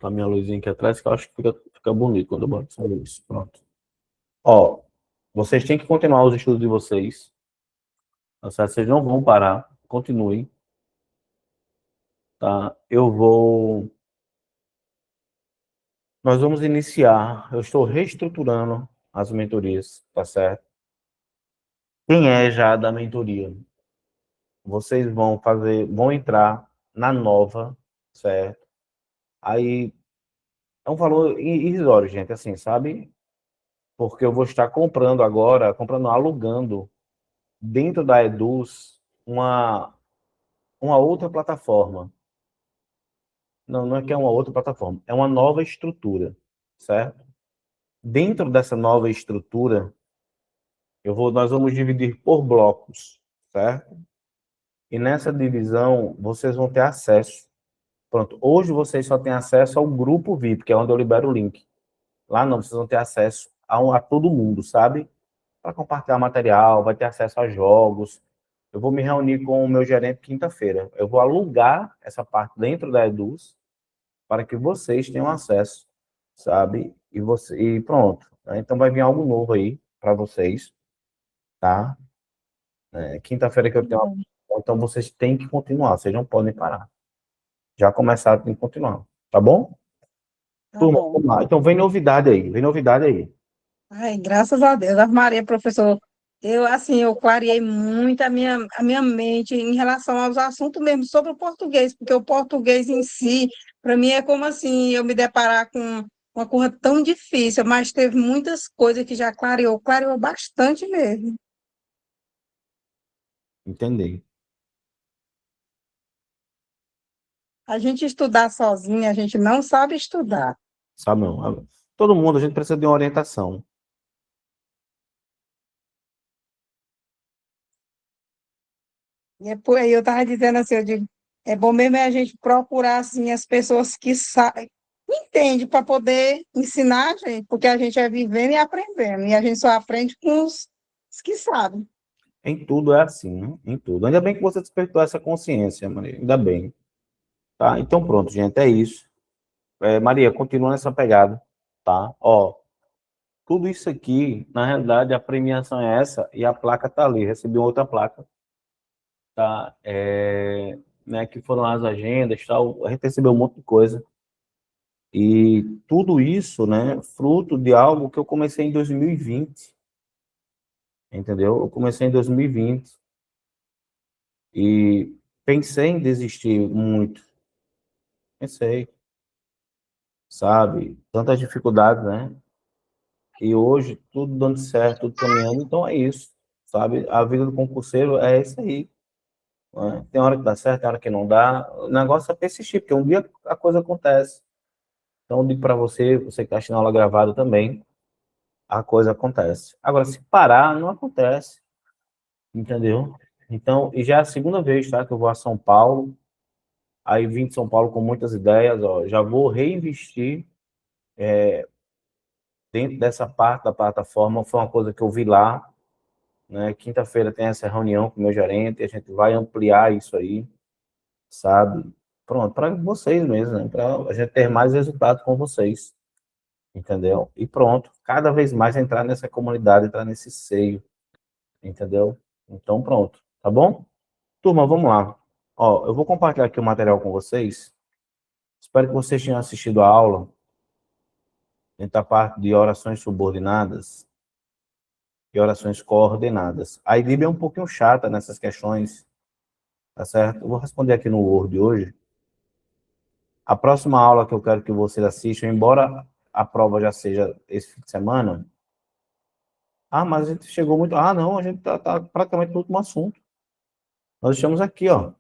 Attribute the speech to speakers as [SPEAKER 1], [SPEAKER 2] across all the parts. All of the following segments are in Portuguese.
[SPEAKER 1] a minha luzinha aqui atrás, que eu acho que fica bonito quando eu boto essa luz. Pronto. Ó, vocês têm que continuar os estudos de vocês. Tá certo? Vocês não vão parar. Continuem. Tá? Nós vamos iniciar. Eu estou reestruturando as mentorias, tá certo? Quem é já da mentoria? Vocês vão entrar na nova, certo? Aí é um valor irrisório, gente, assim, sabe? Porque eu vou estar comprando agora, alugando dentro da Eduz uma outra plataforma. Não, não é que é uma outra plataforma, é uma nova estrutura, certo? Dentro dessa nova estrutura, nós vamos dividir por blocos, certo? E nessa divisão, vocês vão ter acesso. Pronto, hoje vocês só têm acesso ao grupo VIP, que é onde eu libero o link. Lá não, vocês vão ter acesso a todo mundo, sabe? Para compartilhar material, vai ter acesso a jogos. Eu vou me reunir com o meu gerente quinta-feira. Eu vou alugar essa parte dentro da Eduz para que vocês tenham acesso, sabe? E pronto. Então vai vir algo novo aí para vocês, tá? Quinta-feira que eu tenho uma... Então vocês têm que continuar, vocês não podem parar. Já começaram, tem que continuar, tá bom?
[SPEAKER 2] Tá
[SPEAKER 1] Turma,
[SPEAKER 2] bom.
[SPEAKER 1] vamos lá. Então vem novidade aí, vem novidade aí.
[SPEAKER 2] Ai, graças a Deus. Ave Maria, professor, eu clareei muito a minha mente em relação aos assuntos mesmo sobre o português, porque o português em si, para mim, é como assim, eu me deparar com uma coisa tão difícil, mas teve muitas coisas que já clareou bastante mesmo.
[SPEAKER 1] Entender.
[SPEAKER 2] A gente estudar sozinha, a gente não sabe estudar.
[SPEAKER 1] Sabe não? Todo mundo, a gente precisa de uma orientação.
[SPEAKER 2] E é por aí, eu estava dizendo assim, eu digo, é bom mesmo a gente procurar assim, as pessoas que entendem para poder ensinar a gente, porque a gente é vivendo e aprendendo, e a gente só aprende com os que sabem.
[SPEAKER 1] Em tudo é assim, né? Em tudo. Ainda bem que você despertou essa consciência, Maria. Ainda bem. Tá? Então pronto, gente, é isso. Maria, continua nessa pegada, tá? Ó, tudo isso aqui, na realidade, a premiação é essa e a placa tá ali. Recebi outra placa, tá? Né, que foram as agendas, tal. A gente recebeu um monte de coisa. E tudo isso, né, fruto de algo que eu comecei em 2020, entendeu? Eu comecei em 2020 e pensei em desistir muito. Pensei, sabe? Tantas dificuldades, né? E hoje, tudo dando certo, tudo caminhando, então é isso, sabe? A vida do concurseiro é isso aí, né? Tem hora que dá certo, tem hora que não dá. O negócio é persistir, porque um dia a coisa acontece. Então, eu digo para você, você que está assistindo a aula gravada também, a coisa acontece. Agora, se parar, não acontece, entendeu? Então, e já é a segunda vez, tá, que eu vou a São Paulo, aí vim de São Paulo com muitas ideias, ó, já vou reinvestir dentro dessa parte da plataforma, foi uma coisa que eu vi lá, né? Quinta-feira tem essa reunião com o meu gerente, a gente vai ampliar isso aí, sabe? Pronto, para vocês mesmo, né? Para a gente ter mais resultado com vocês, entendeu? E pronto, cada vez mais entrar nessa comunidade, entrar nesse seio, entendeu? Então pronto, tá bom? Turma, vamos lá. Ó, eu vou compartilhar aqui o material com vocês. Espero que vocês tenham assistido a aula, dentro da parte de orações subordinadas e orações coordenadas. A IDIB é um pouquinho chata nessas questões, tá certo? Eu vou responder aqui no Word hoje. A próxima aula que eu quero que vocês assistam, embora a prova já seja esse fim de semana, mas a gente chegou muito... não, a gente tá praticamente no último assunto. Nós estamos aqui, ó,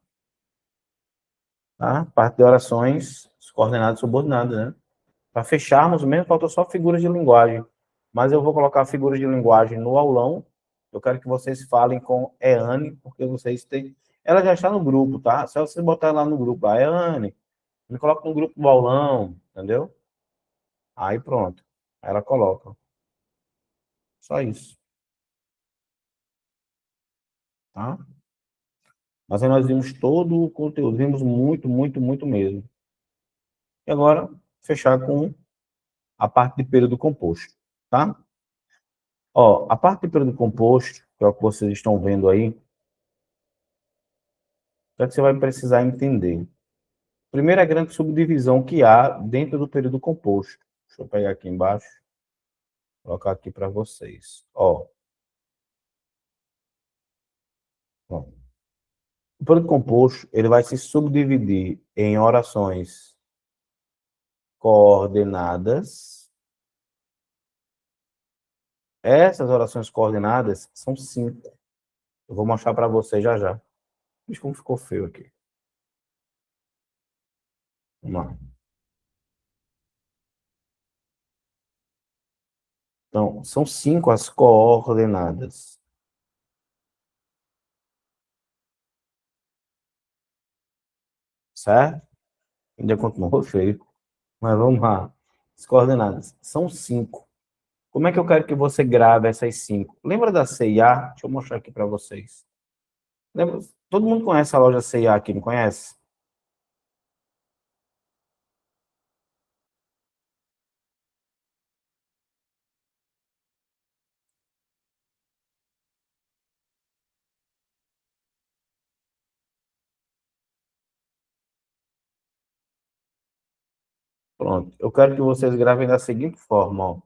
[SPEAKER 1] tá? Parte de orações coordenadas e subordinadas, né? Para fecharmos mesmo, falta só figuras de linguagem. Mas eu vou colocar figuras de linguagem no aulão. Eu quero que vocês falem com Eane, porque vocês têm... Ela já está no grupo, tá? Só vocês botarem lá no grupo, Eane, me coloca no grupo do aulão, entendeu? Aí pronto. Ela coloca. Só isso. Tá? Mas aí nós vimos todo o conteúdo, vimos muito, muito, muito mesmo. E agora, fechar com a parte de período composto, tá? Ó, a parte de período composto, que é o que vocês estão vendo aí, é que você vai precisar entender. Primeiro, a grande subdivisão que há dentro do período composto. Deixa eu pegar aqui embaixo, colocar aqui para vocês. Ó, bom, o período composto, ele vai se subdividir em orações coordenadas. Essas orações coordenadas são 5. Eu vou mostrar para vocês já já. Vixe, como ficou feio aqui. Vamos lá. Então, são 5 as coordenadas. Certo? Ainda continuou feio. Mas vamos lá. As coordenadas são 5. Como é que eu quero que você grave essas 5? Lembra da C&A? Deixa eu mostrar aqui para vocês. Lembra? Todo mundo conhece a loja C&A aqui, não conhece? Pronto. Eu quero que vocês gravem da seguinte forma, ó.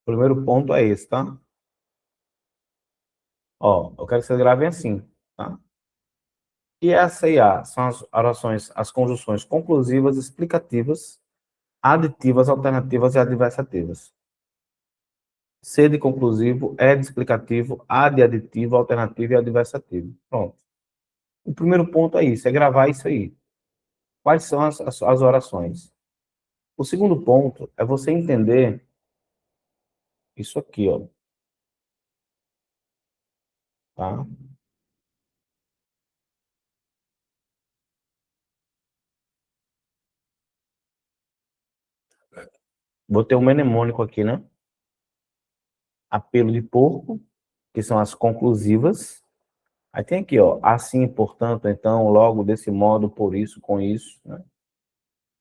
[SPEAKER 1] O primeiro ponto é esse, tá? Ó, eu quero que vocês gravem assim, tá? E a C&A são as orações, as conjunções conclusivas, explicativas, aditivas, alternativas e adversativas. C de conclusivo, E de explicativo, A de aditivo, alternativo e adversativo. Pronto. O primeiro ponto é isso, é gravar isso aí. Quais são as orações? O segundo ponto é você entender isso aqui, ó. Tá? Vou ter um mnemônico aqui, né? Apelo de porco, que são as conclusivas. Aí tem aqui, ó, assim, portanto, então, logo, desse modo, por isso, com isso, né?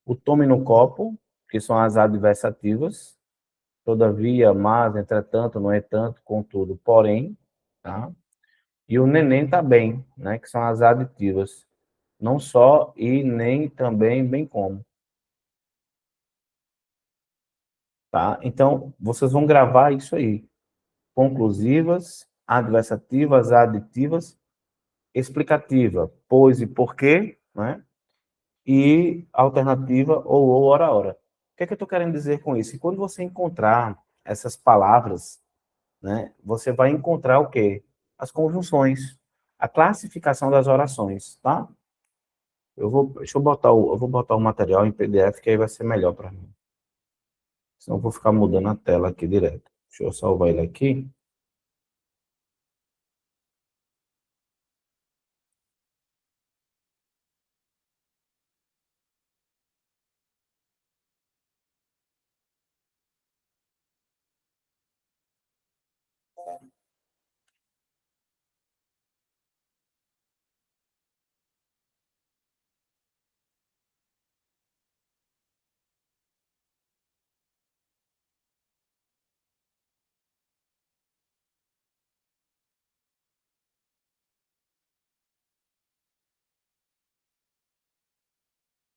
[SPEAKER 1] O tome no copo, que são as adversativas. Todavia, mas, entretanto, não é tanto, contudo, porém, tá? E o neném tá bem, né? Que são as aditivas. Não só e nem também, bem como. Tá? Então, vocês vão gravar isso aí. Conclusivas, adversativas, aditivas, explicativa, pois e porquê, né? E alternativa ou ora, ora. O que é que eu estou querendo dizer com isso? Que quando você encontrar essas palavras, né, você vai encontrar o quê? As conjunções, a classificação das orações, tá? Eu vou botar o material em PDF que aí vai ser melhor para mim. Senão eu vou ficar mudando a tela aqui direto. Deixa eu salvar ele aqui.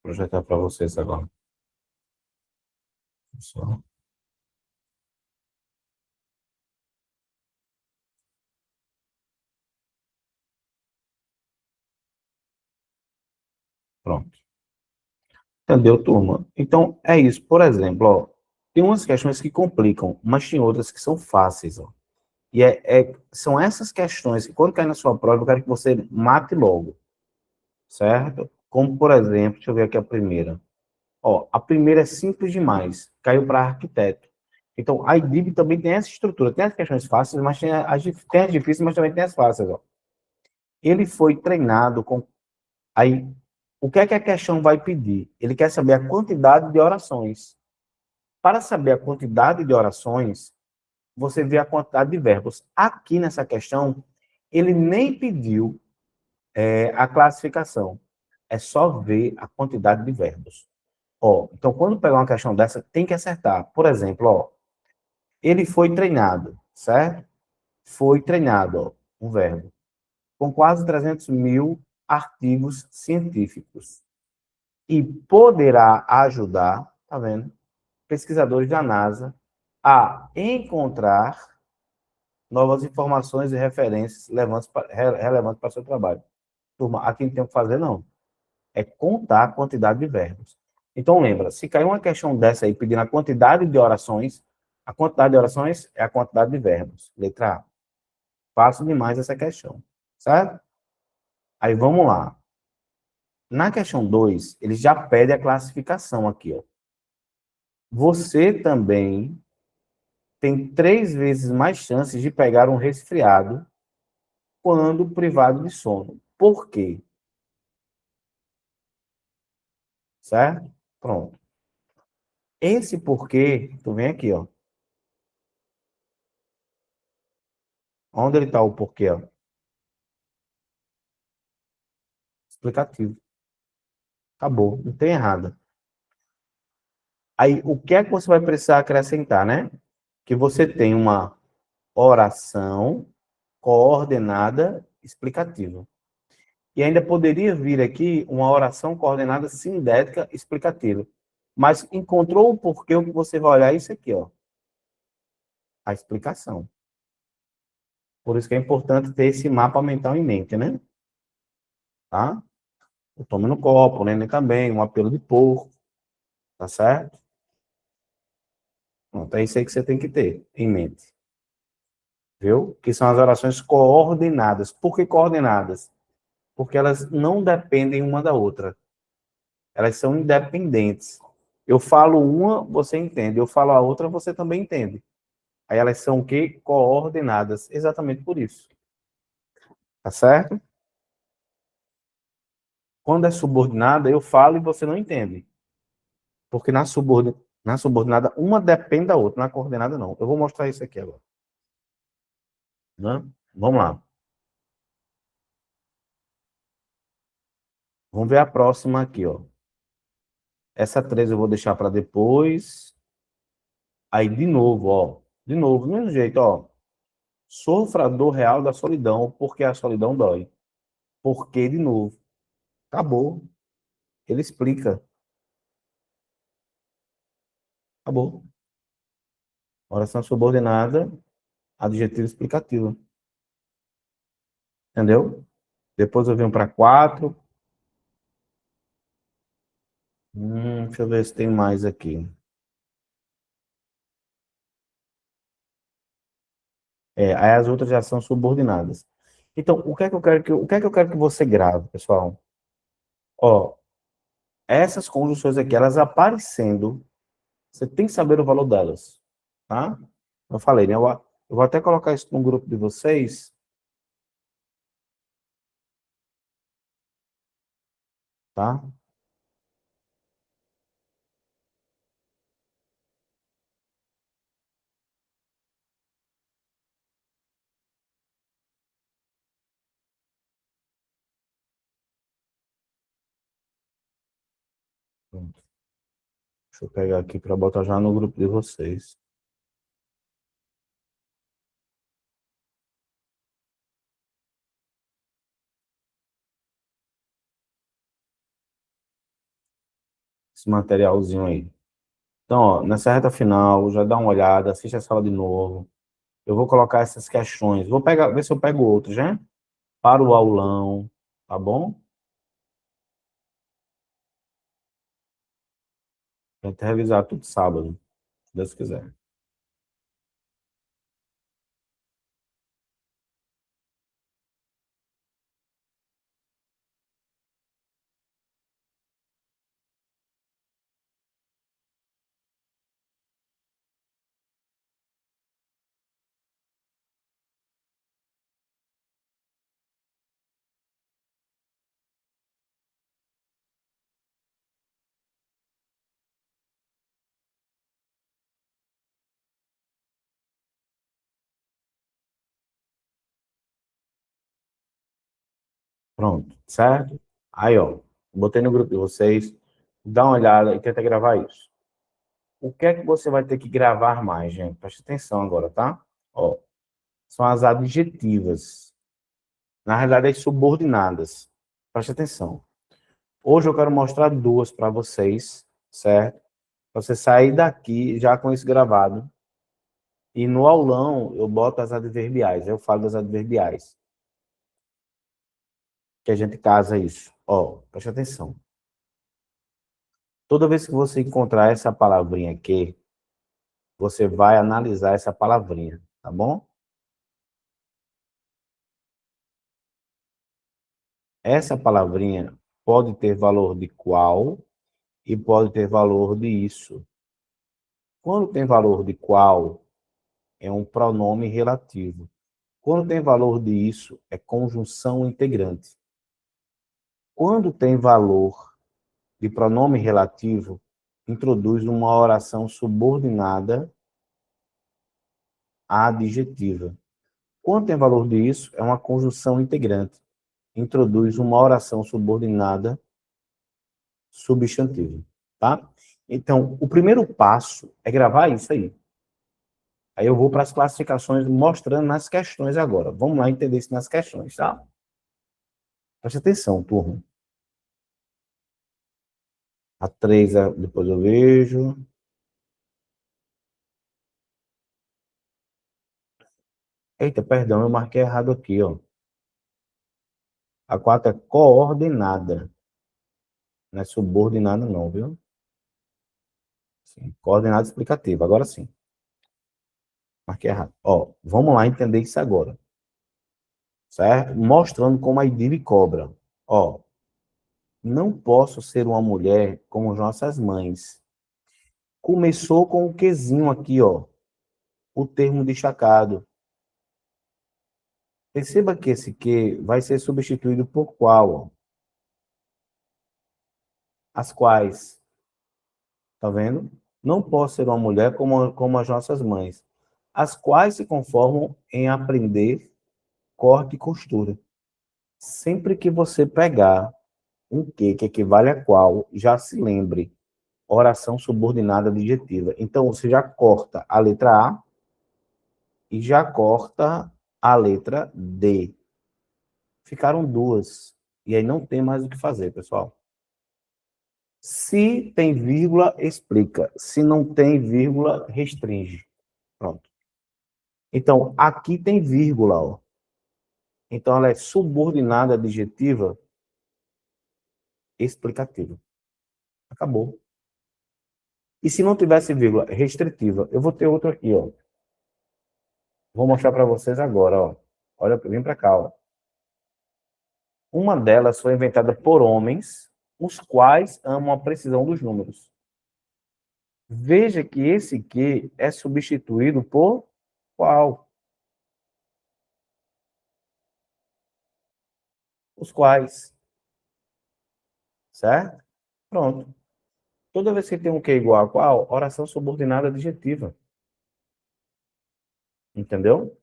[SPEAKER 1] Vou projetar para vocês agora. Só. Pronto. Entendeu, turma? Então, é isso. Por exemplo, ó, tem umas questões que complicam, mas tem outras que são fáceis, ó. E são essas questões que, quando cair na sua prova, eu quero que você mate logo, certo? Como, por exemplo, deixa eu ver aqui a primeira. Ó, a primeira é simples demais, caiu para arquiteto. Então, a IDIB também tem essa estrutura. Tem as questões fáceis, mas tem as difíceis, mas também tem as fáceis, ó. Ele foi treinado com... Aí, o que é que a questão vai pedir? Ele quer saber a quantidade de orações. Para saber a quantidade de orações, você vê a quantidade de verbos. Aqui nessa questão, Ele nem pediu a classificação. É só ver a quantidade de verbos. Ó, então, quando pegar uma questão dessa, tem que acertar. Por exemplo, ó, ele foi treinado, certo? Foi treinado, ó, um verbo, com quase 300 mil artigos científicos. E poderá ajudar, tá vendo? Pesquisadores da NASA a encontrar novas informações e referências relevantes para seu trabalho. Turma, aqui não tem o que fazer, não. É contar a quantidade de verbos. Então, lembra, se cair uma questão dessa aí pedindo a quantidade de orações, a quantidade de orações é a quantidade de verbos. Letra A. Fácil demais essa questão, certo? Aí vamos lá. Na questão 2, ele já pede a classificação aqui, ó. Você também tem 3 vezes mais chances de pegar um resfriado quando privado de sono. Por quê? Certo? Pronto. Esse porquê, tu vem aqui, ó. Onde ele está o porquê, ó? Explicativo. Acabou, não tem errado. Aí, o que é que você vai precisar acrescentar, né? Que você tem uma oração coordenada explicativa. E ainda poderia vir aqui uma oração coordenada sindética explicativa. Mas encontrou o porquê, o que você vai olhar é isso aqui, ó. A explicação. Por isso que é importante ter esse mapa mental em mente, né? Tá? O tome no copo, o neném também, um apelo de porco, tá certo? Pronto, é isso aí que você tem que ter em mente. Viu? Que são as orações coordenadas. Por que coordenadas? Porque elas não dependem uma da outra. Elas são independentes. Eu falo uma, você entende. Eu falo a outra, você também entende. Aí elas são o quê? Coordenadas. Exatamente por isso. Tá certo? Quando é subordinada, eu falo e você não entende. Porque na subordinada, uma depende da outra. Na coordenada, não. Eu vou mostrar isso aqui agora. Né? Vamos lá. Vamos ver a próxima aqui, ó. Essa 3 eu vou deixar para depois. Aí, de novo, ó. De novo, do mesmo jeito, ó. Sofra a dor real da solidão, porque a solidão dói. Porque, de novo. Acabou. Ele explica. Acabou. Oração subordinada, adjetivo explicativo. Entendeu? Depois eu venho para 4. Deixa eu ver se tem mais aqui. Aí as outras já são subordinadas. Então, o que é que eu quero que você grave, pessoal? Ó, essas conjunções aqui, elas aparecendo, você tem que saber o valor delas, tá? Eu falei, né? Eu vou até colocar isso no grupo de vocês, tá? Pronto. Deixa eu pegar aqui para botar já no grupo de vocês. Esse materialzinho aí. Então, ó, nessa reta final, já dá uma olhada, assiste essa aula de novo. Eu vou colocar essas questões. Vou pegar, ver se eu pego outros, né? Para o aulão, tá bom? Pra gente revisar tudo sábado, se Deus quiser. Pronto, certo? Aí, ó, botei no grupo de vocês, dá uma olhada e tenta gravar isso. O que é que você vai ter que gravar mais, gente? Preste atenção agora, tá? Ó, são as adjetivas. Na realidade, as subordinadas. Preste atenção. Hoje eu quero mostrar duas para vocês, certo? Pra você sair daqui já com isso gravado. E no aulão eu boto as adverbiais. Eu falo das adverbiais. Que a gente casa isso. Ó, preste atenção. Toda vez que você encontrar essa palavrinha aqui, você vai analisar essa palavrinha, tá bom? Essa palavrinha pode ter valor de qual e pode ter valor de isso. Quando tem valor de qual, é um pronome relativo. Quando tem valor de isso, é conjunção integrante. Quando tem valor de pronome relativo, introduz uma oração subordinada à adjetiva. Quando tem valor de isso, é uma conjunção integrante. Introduz uma oração subordinada substantiva, tá? Então, o primeiro passo é gravar isso aí. Aí eu vou para as classificações mostrando nas questões agora. Vamos lá entender isso nas questões, tá? Preste atenção, turma. A 3, depois eu vejo. Eita, perdão, eu marquei errado aqui, ó. A 4 é coordenada. Não é subordinada não, viu? Sim, coordenada explicativa, agora sim. Marquei errado. Ó, vamos lá entender isso agora. Certo? Mostrando como a IDIB cobra. Ó, não posso ser uma mulher como nossas mães. Começou com o quezinho aqui, ó. O termo destacado. Perceba que esse que vai ser substituído por qual, ó? As quais. Tá vendo? Não posso ser uma mulher como as nossas mães. As quais se conformam em aprender corte e costura. Sempre que você pegar um que equivale a qual, já se lembre. Oração subordinada adjetiva. Então, você já corta a letra A e já corta a letra D. Ficaram duas. E aí não tem mais o que fazer, pessoal. Se tem vírgula, explica. Se não tem vírgula, restringe. Pronto. Então, aqui tem vírgula, ó. Então, ela é subordinada adjetiva explicativa. Acabou. E se não tivesse vírgula restritiva, eu vou ter outro aqui, ó. Vou mostrar para vocês agora, ó. Olha, vem para cá, ó. Uma delas foi inventada por homens, os quais amam a precisão dos números. Veja que esse que é substituído por qual? Os quais. Certo? Pronto. Toda vez que tem um que igual a qual, oração subordinada adjetiva. Entendeu?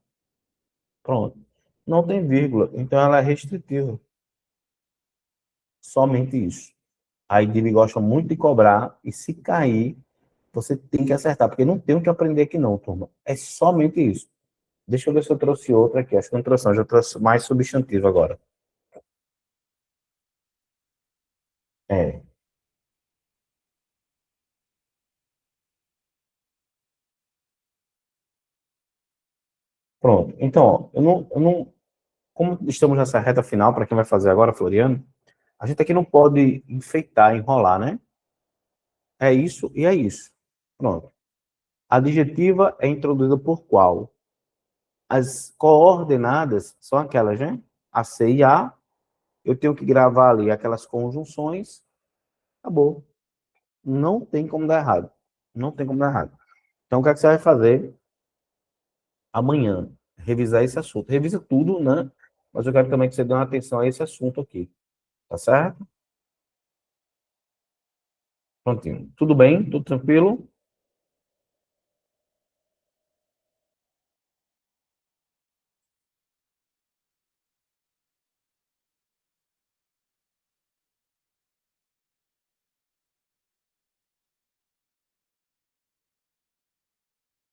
[SPEAKER 1] Pronto. Não tem vírgula, então ela é restritiva. Somente isso. A IDIB gosta muito de cobrar, e se cair, você tem que acertar, porque não tem o que aprender aqui não, turma. É somente isso. Deixa eu ver se eu trouxe outra aqui. Acho que não trouxe não, já trouxe mais substantivo agora. É, pronto. Então, ó, como estamos nessa reta final, para quem vai fazer agora, Floriano, a gente aqui não pode enfeitar, enrolar, né? É isso e é isso. Pronto. A adjetiva é introduzida por qual? As coordenadas são aquelas, né? A, C e A. Eu tenho que gravar ali aquelas conjunções. Acabou. Não tem como dar errado. Não tem como dar errado. Então, o que é que você vai fazer amanhã? Revisar esse assunto. Revisa tudo, né? Mas eu quero também que você dê uma atenção a esse assunto aqui. Tá certo? Prontinho. Tudo bem? Tudo tranquilo?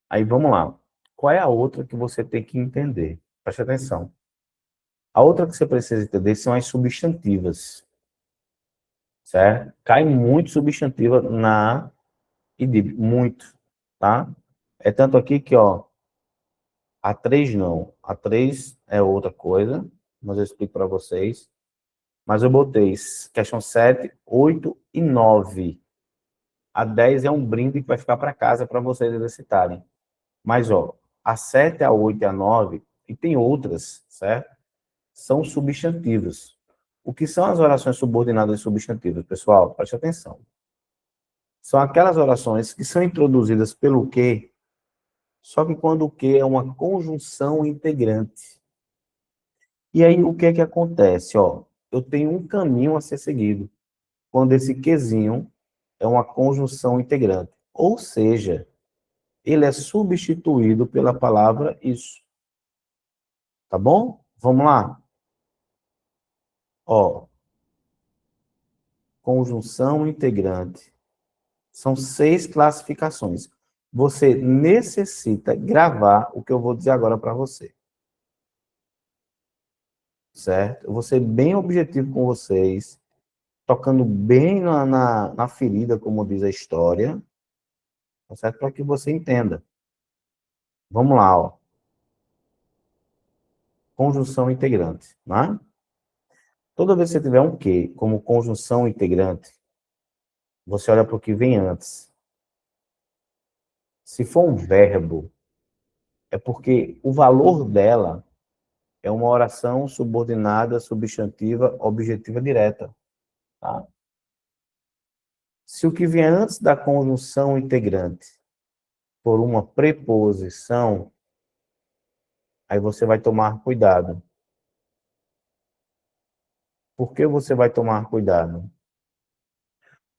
[SPEAKER 1] Aí vamos lá. Qual é a outra que você tem que entender? Preste atenção. A outra que você precisa entender são as substantivas, certo? Cai muito substantiva na IDIB, muito, tá? É tanto aqui que, ó, a 3 não. A 3 é outra coisa, mas eu explico para vocês. Mas eu botei questão 7, 8 e 9. A 10 é um brinde que vai ficar para casa para vocês exercitarem. Mas, ó, a 7, a 8 e a 9, e tem outras, certo? São substantivos. O que são as orações subordinadas substantivas, pessoal? Preste atenção. São aquelas orações que são introduzidas pelo que, só que quando o que é uma conjunção integrante. E aí, o que é que acontece? Ó, eu tenho um caminho a ser seguido, quando esse quezinho é uma conjunção integrante. Ou seja, ele é substituído pela palavra isso. Tá bom? Vamos lá? Ó, conjunção integrante. São 6 classificações. Você necessita gravar o que eu vou dizer agora para você. Certo? Eu vou ser bem objetivo com vocês, tocando bem na ferida, como diz a história, tá certo? Para que você entenda. Vamos lá, ó. Conjunção integrante, né? Toda vez que você tiver um que como conjunção integrante, você olha para o que vem antes. Se for um verbo, é porque o valor dela é uma oração subordinada, substantiva, objetiva direta. Tá? Se o que vem antes da conjunção integrante for uma preposição, aí você vai tomar cuidado. Por que você vai tomar cuidado?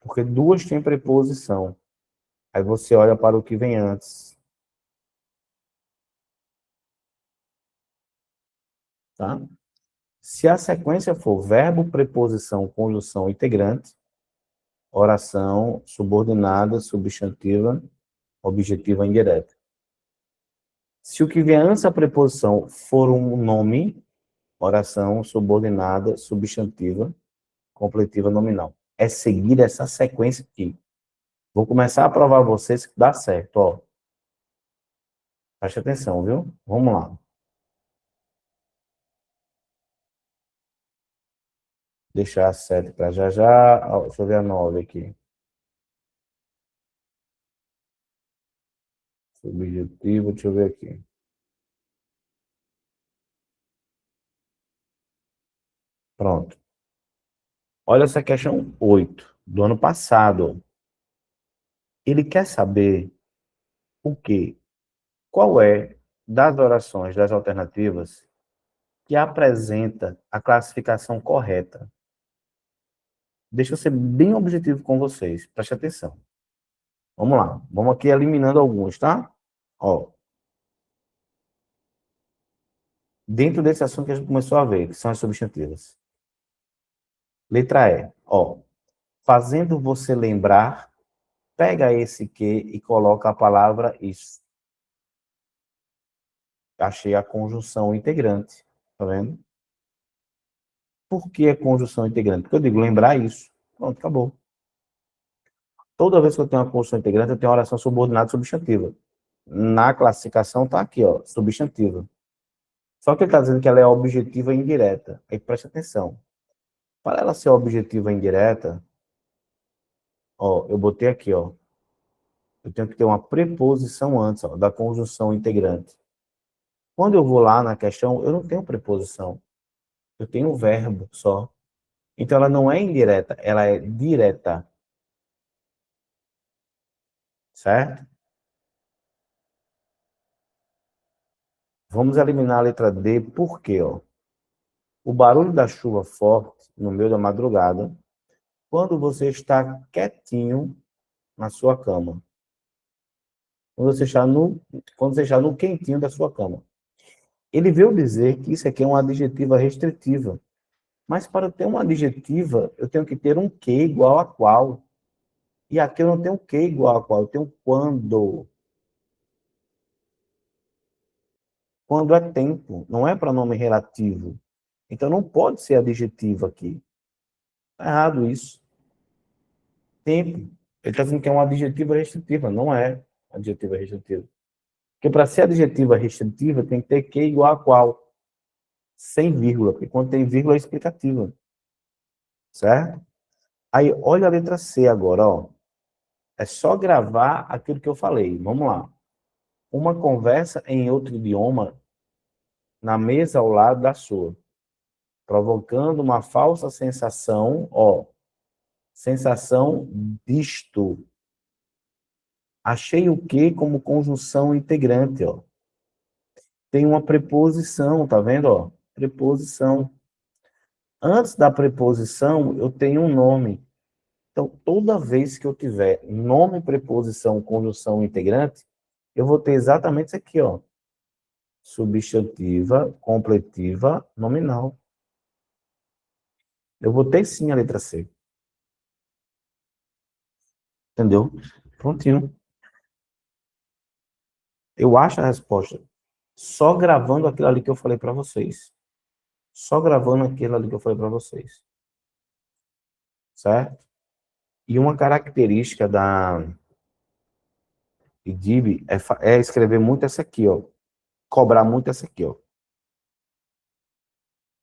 [SPEAKER 1] Porque duas têm preposição. Aí você olha para o que vem antes. Tá? Se a sequência for verbo, preposição, conjunção integrante, oração subordinada, substantiva, objetiva indireta. Se o que vem antes da preposição for um nome, oração subordinada, substantiva, completiva, nominal. É seguir essa sequência aqui. Vou começar a provar a vocês que dá certo, ó. Preste atenção, viu? Vamos lá. Deixar a 7 para já já. Ó, deixa eu ver a 9 aqui. Subjetivo, deixa eu ver aqui. Pronto. Olha essa questão 8 do ano passado. Ele quer saber o quê? Qual é das orações, das alternativas, que apresenta a classificação correta? Deixa eu ser bem objetivo com vocês. Preste atenção. Vamos lá. Vamos aqui eliminando alguns, tá? Ó. Dentro desse assunto que a gente começou a ver, que são as substantivas. Letra E. Ó. Fazendo você lembrar, pega esse que e coloca a palavra isso. Achei a conjunção integrante. Tá vendo? Por que é conjunção integrante? Porque eu digo lembrar isso. Pronto, acabou. Toda vez que eu tenho uma conjunção integrante, eu tenho uma oração subordinada substantiva. Na classificação está aqui, ó, substantiva. Só que ele está dizendo que ela é objetiva e indireta. Aí preste atenção. Para ela ser objetiva e indireta, ó, eu botei aqui, ó. Eu tenho que ter uma preposição antes, ó, da conjunção integrante. Quando eu vou lá na questão, eu não tenho preposição. Eu tenho um verbo só. Então ela não é indireta, ela é direta. Certo? Vamos eliminar a letra D, por quê? Ó? O barulho da chuva forte no meio da madrugada, quando você está quietinho na sua cama. Quando você está no quentinho da sua cama. Ele veio dizer que isso aqui é uma adjetiva restritiva. Mas para ter uma adjetiva, eu tenho que ter um que igual a qual. E aqui eu não tenho que igual a qual, eu tenho quando. quando é tempo, não é pronome relativo. Então não pode ser adjetivo aqui. Está errado isso. Tempo. Ele está dizendo que é um adjetivo restritivo, não é adjetivo restritivo. Porque para ser adjetiva restritiva tem que ter que igual a qual? Sem vírgula, porque quando tem vírgula é explicativa. Certo? Aí, olha a letra C agora, ó. É só gravar aquilo que eu falei. Vamos lá. Uma conversa em outro idioma na mesa ao lado da sua, provocando uma falsa sensação, ó, sensação disto. Achei o que como conjunção integrante, ó. Tem uma preposição, tá vendo, ó? Preposição. Antes da preposição, eu tenho um nome. Então, toda vez que eu tiver nome, preposição, conjunção integrante, eu vou ter exatamente isso aqui, ó. Substantiva, completiva, nominal. Eu vou ter sim a letra C. Entendeu? Prontinho. Eu acho a resposta. Só gravando aquilo ali que eu falei para vocês. Só gravando aquilo ali que eu falei para vocês. Certo? E uma característica da IDIB é escrever muito essa aqui, ó. Cobrar muito essa aqui, ó.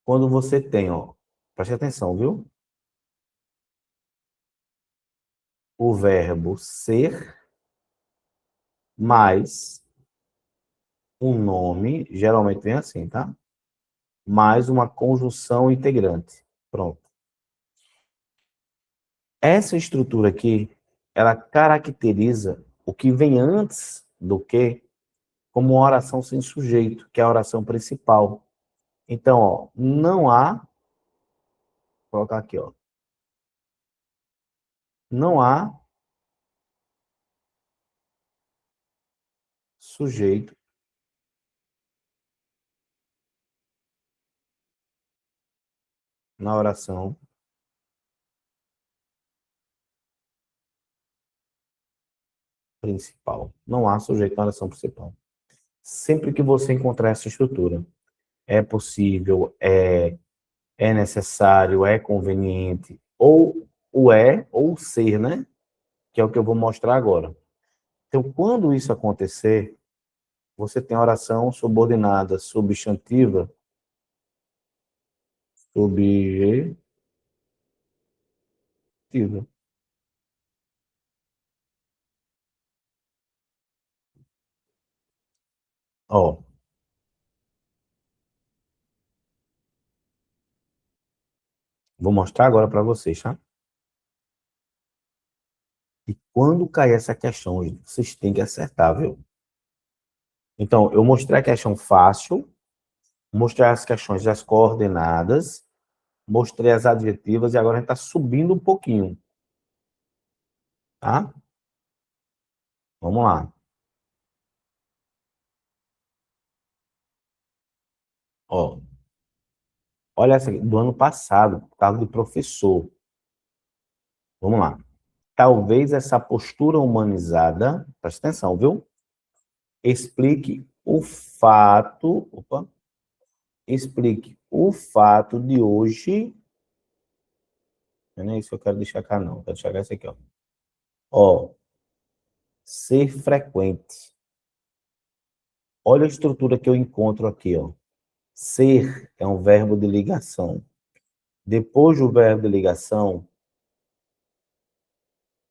[SPEAKER 1] Quando você tem, ó. Preste atenção, viu? O verbo ser mais um nome, geralmente vem assim, tá? Mais uma conjunção integrante. Pronto. Essa estrutura aqui, ela caracteriza o que vem antes do que como uma oração sem sujeito, que é a oração principal. Então, ó, não há, vou colocar aqui, ó, não há sujeito na oração principal. Não há sujeito na oração principal. Sempre que você encontrar essa estrutura, é possível, é necessário, é conveniente, ou o é, ou o ser, né? Que é o que eu vou mostrar agora. Então, quando isso acontecer, você tem a oração subordinada substantiva, subjetiva. Ó, vou mostrar agora para vocês, tá? E quando cair essa questão, vocês têm que acertar, viu? Então, eu mostrei a questão fácil, mostrei as questões das coordenadas, mostrei as adjetivas e agora a gente está subindo um pouquinho, tá? Vamos lá. Ó, olha essa aqui, do ano passado, caso de professor. Vamos lá. Talvez essa postura humanizada, presta atenção, viu? Explique o fato, explique o fato de hoje, não é isso que eu quero destacar não, quero destacar isso aqui, ó. Ó, ser frequente. Olha a estrutura que eu encontro aqui, ó. Ser é um verbo de ligação. Depois do verbo de ligação,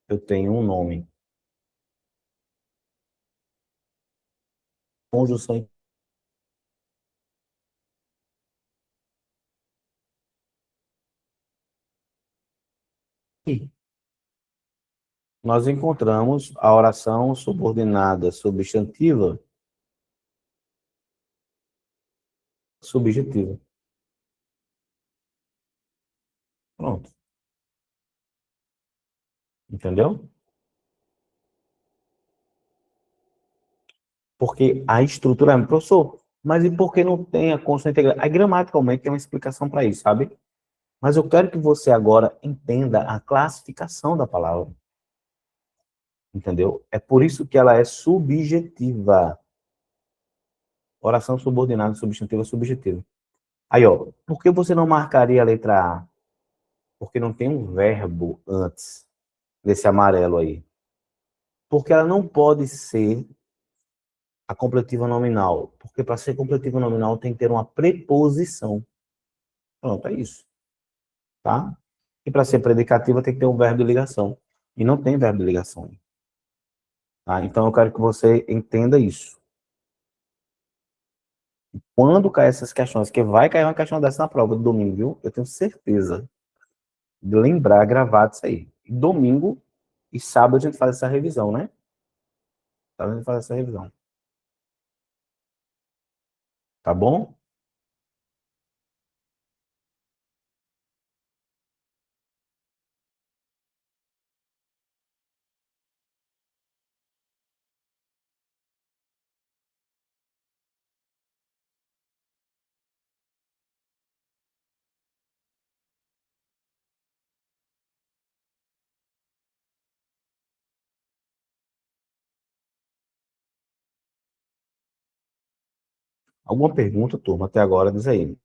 [SPEAKER 1] eu tenho um nome. Conjunção. Nós encontramos a oração subordinada substantiva, subjetiva. Pronto. Entendeu? Porque a estrutura é, professor, mas e por que não tem a constante integral? Aí, gramaticalmente, tem uma explicação para isso, sabe? Mas eu quero que você agora entenda a classificação da palavra. Entendeu? É por isso que ela é subjetiva. Oração subordinada, substantivo, subjetivo. Aí, ó, por que você não marcaria a letra A? Porque não tem um verbo antes desse amarelo aí. Porque ela não pode ser a completiva nominal. Porque para ser completiva nominal tem que ter uma preposição. Pronto, é isso. Tá? E para ser predicativa tem que ter um verbo de ligação. E não tem verbo de ligação. Tá? Então eu quero que você entenda isso. Quando cair essas questões, que vai cair uma questão dessa na prova do domingo, viu? Eu tenho certeza de lembrar, gravar disso aí. Domingo e sábado a gente faz essa revisão, né? Sábado a gente faz essa revisão. Tá bom? Alguma pergunta, turma, até agora, diz aí.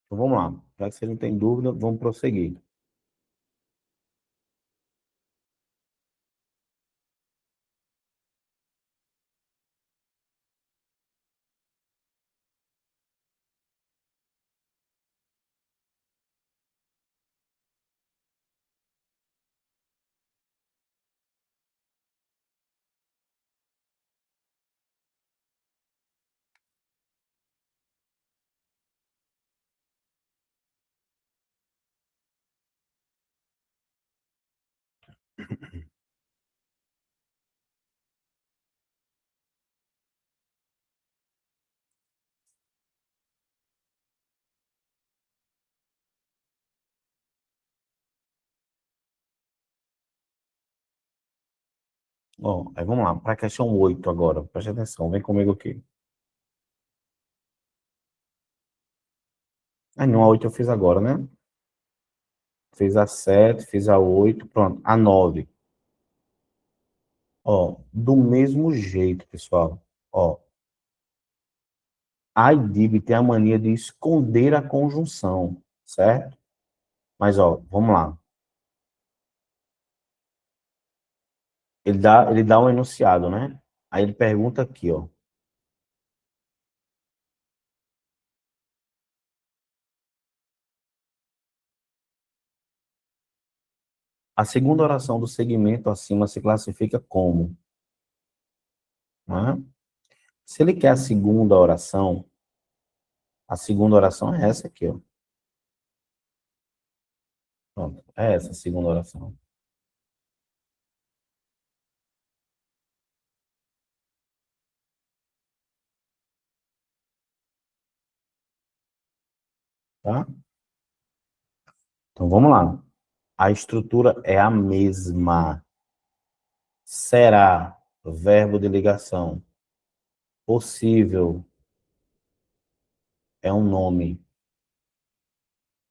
[SPEAKER 1] Então vamos lá. Já que você não tem dúvida, vamos prosseguir. Ó, aí vamos lá, para a questão 8 agora. Preste atenção, vem comigo aqui. Aí não, a 8 eu fiz agora, né? Fiz a 7, fiz a 8, pronto. A 9. Ó, do mesmo jeito, pessoal. Ó, a IDIB tem a mania de esconder a conjunção, certo? Mas, ó, vamos lá. Ele dá um enunciado, né? Aí ele pergunta aqui, ó. A segunda oração do segmento acima se classifica como, né? Se ele quer a segunda oração é essa aqui, ó. Pronto, é essa a segunda oração. tá? Então, vamos lá. A estrutura é a mesma. Será, verbo de ligação. Possível é um nome.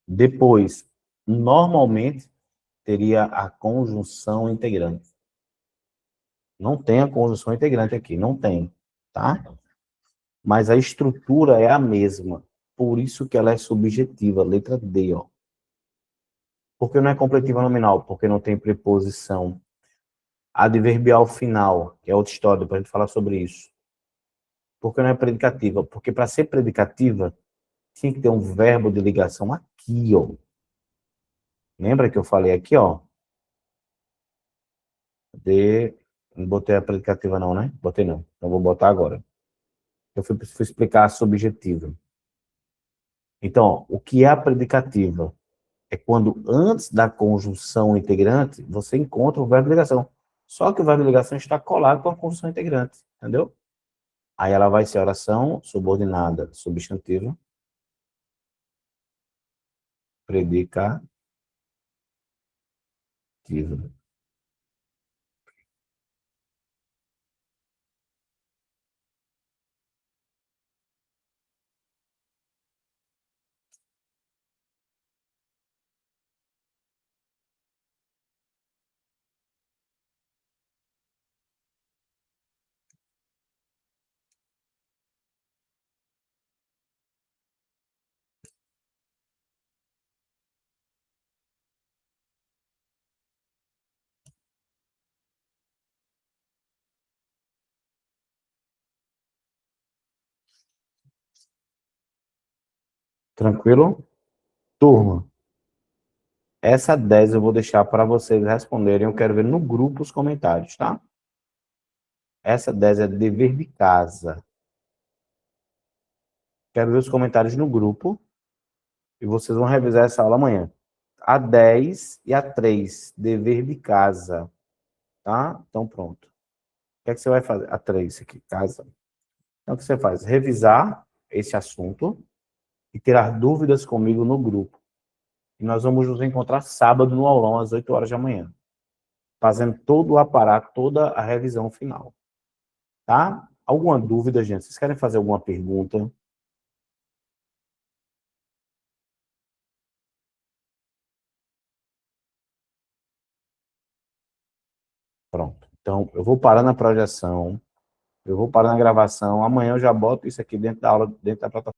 [SPEAKER 1] Depois, normalmente, teria a conjunção integrante. Não tem a conjunção integrante aqui, não tem, tá? Mas a estrutura é a mesma. Por isso que ela é subjetiva, letra D, ó. Por que não é completiva nominal? Porque não tem preposição adverbial final, que é outra história, para a gente falar sobre isso. Por que não é predicativa? Porque para ser predicativa, tinha que ter um verbo de ligação aqui, ó. Lembra que eu falei aqui, ó? Não botei a predicativa não, né? Botei não. Então vou botar agora. Eu fui explicar a subjetiva. Então, ó, o que é a predicativa? É quando antes da conjunção integrante, você encontra o verbo de ligação. Só que o verbo de ligação está colado com a conjunção integrante, entendeu? Aí ela vai ser oração subordinada substantiva, predicativa. Tranquilo? Turma, essa 10 eu vou deixar para vocês responderem. Eu quero ver no grupo os comentários, tá? Essa 10 é dever de casa. Quero ver os comentários no grupo e vocês vão revisar essa aula amanhã. A 10 e a 3, dever de casa, tá? Então, pronto. O que é que você vai fazer? A 3 aqui, casa. Então, o que você faz? Revisar esse assunto e tirar dúvidas comigo no grupo. E nós vamos nos encontrar sábado no aulão, às 8 horas da manhã, fazendo todo o aparato, toda a revisão final. Tá? Alguma dúvida, gente? Vocês querem fazer alguma pergunta? Pronto. Então, eu vou parar na projeção, eu vou parar na gravação. Amanhã eu já boto isso aqui dentro da aula, dentro da plataforma.